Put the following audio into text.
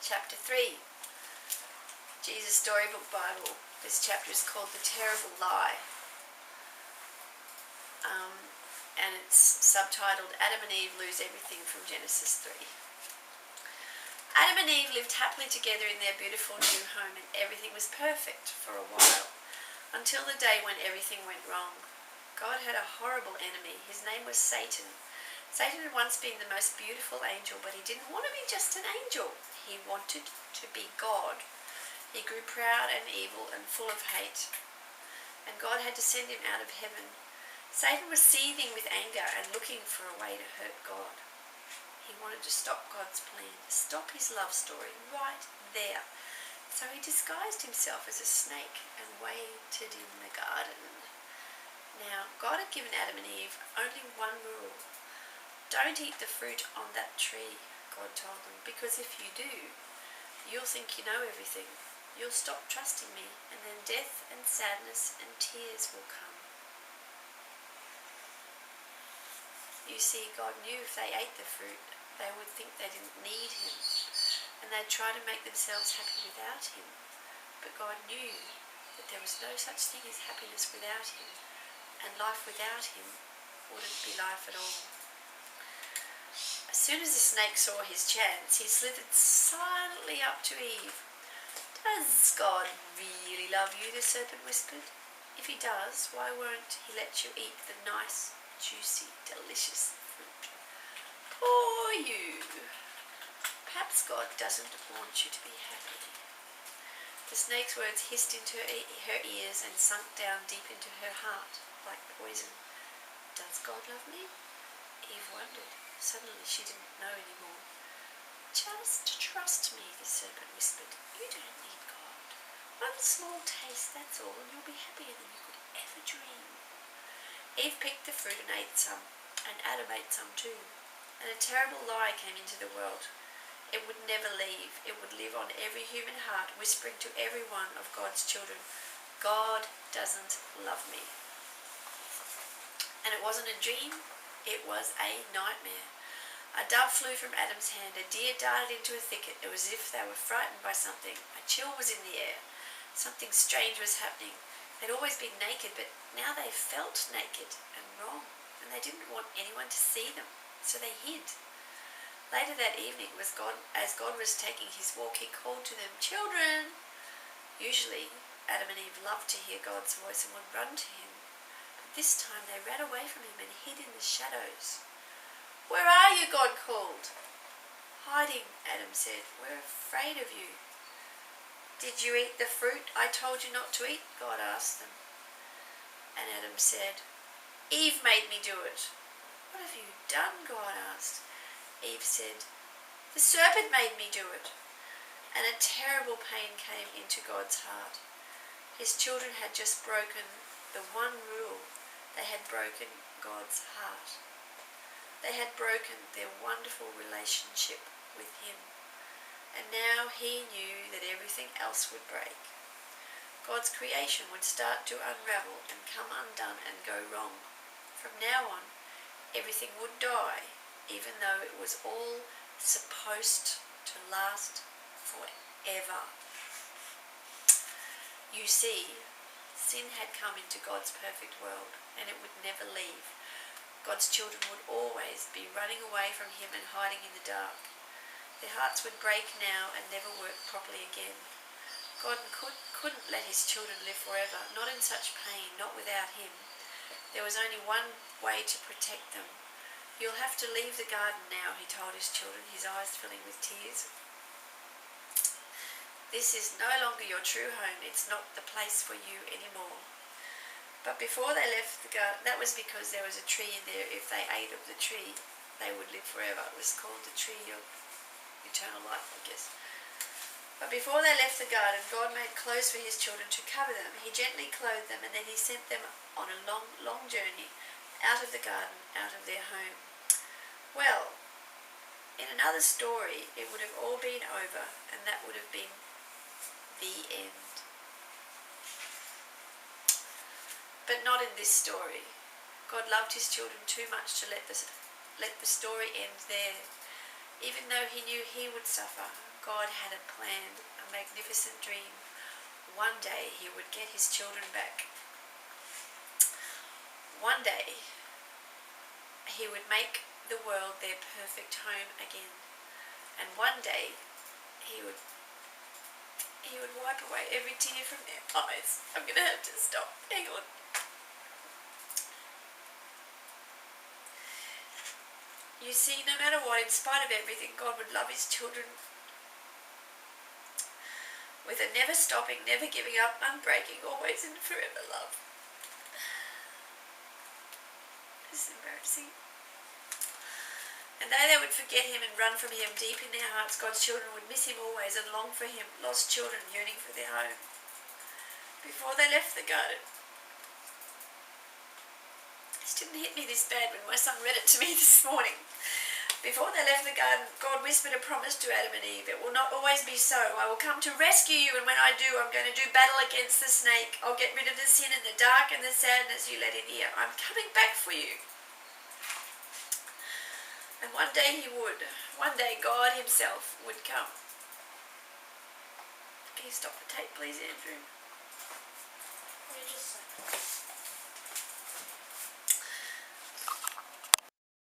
Chapter 3, Jesus Storybook Bible. This chapter is called The Terrible Lie, and it's subtitled Adam and Eve Lose Everything from Genesis 3. Adam and Eve lived happily together in their beautiful new home, and everything was perfect for a while, until the day when everything went wrong. God had a horrible enemy. His name was Satan. Satan had once been the most beautiful angel, but he didn't want to be just an angel. He wanted to be God. He grew proud and evil and full of hate, and God had to send him out of heaven. Satan was seething with anger and looking for a way to hurt God. He wanted to stop God's plan, to stop his love story right there. So he disguised himself as a snake and waited in the garden. Now, God had given Adam and Eve only one rule. Don't eat the fruit on that tree, God told them, because if you do, you'll think you know everything. You'll stop trusting me, and then death and sadness and tears will come. You see, God knew if they ate the fruit, they would think they didn't need him, and they'd try to make themselves happy without him. But God knew that there was no such thing as happiness without him, and life without him wouldn't be life at all. As soon as the snake saw his chance, he slithered silently up to Eve. "Does God really love you?" the serpent whispered. "If he does, why won't he let you eat the nice, juicy, delicious fruit? Poor you! Perhaps God doesn't want you to be happy." The snake's words hissed into her ears and sunk down deep into her heart like poison. "Does God love me?" Eve wondered. Suddenly she didn't know anymore. "Just trust me," the serpent whispered. "You don't need God. One small taste, that's all, and you'll be happier than you could ever dream." Eve picked the fruit and ate some, and Adam ate some too. And a terrible lie came into the world. It would never leave. It would live on every human heart, whispering to every one of God's children, "God doesn't love me." And it wasn't a dream, it was a nightmare. A dove flew from Adam's hand. A deer darted into a thicket. It was as if they were frightened by something. A chill was in the air. Something strange was happening. They'd always been naked, but now they felt naked and wrong, and they didn't want anyone to see them, so they hid. Later that evening, as God was taking his walk, he called to them, "Children!" Usually, Adam and Eve loved to hear God's voice and would run to him. But this time they ran away from him and hid in the shadows. "Where are you?" God called. "Hiding," Adam said. "We're afraid of you." "Did you eat the fruit I told you not to eat?" God asked them. And Adam said, "Eve made me do it." "What have you done?" God asked. Eve said, "The serpent made me do it." And a terrible pain came into God's heart. His children had just broken the one rule. They had broken God's heart. They had broken their wonderful relationship with him. And now he knew that everything else would break. God's creation would start to unravel and come undone and go wrong. From now on, everything would die, even though it was all supposed to last forever. You see, sin had come into God's perfect world, and it would never leave. God's children would always be running away from him and hiding in the dark. Their hearts would break now and never work properly again. God couldn't let his children live forever, not in such pain, not without him. There was only one way to protect them. "You'll have to leave the garden now," he told his children, his eyes filling with tears. "This is no longer your true home. It's not the place for you anymore." But before they left the garden, that was because there was a tree in there. If they ate of the tree, they would live forever. It was called the tree of eternal life, I guess. But before they left the garden, God made clothes for his children to cover them. He gently clothed them, and then he sent them on a long, long journey out of the garden, out of their home. Well, in another story, it would have all been over, and that would have been the end. But not in this story. God loved his children too much to let the story end there. Even though he knew he would suffer, God had a plan, a magnificent dream. One day he would get his children back. One day he would make the world their perfect home again. And one day he would wipe away every tear from their eyes. I'm going to have to stop. Hang on. You see, no matter what, in spite of everything, God would love his children with a never stopping, never giving up, unbreaking, always and forever love. This is embarrassing. And though they would forget him and run from him, deep in their hearts, God's children would miss him always and long for him, lost children yearning for their home. Before they left the garden, this didn't hit me this bad when my son read it to me this morning. Before they left the garden, God whispered a promise to Adam and Eve. It will not always be so. I will come to rescue you, and when I do, I'm going to do battle against the snake. I'll get rid of the sin and the dark and the sadness you let in here. I'm coming back for you. And one day he would. One day God himself would come. Can you stop the tape, please, Andrew? Wait just a second.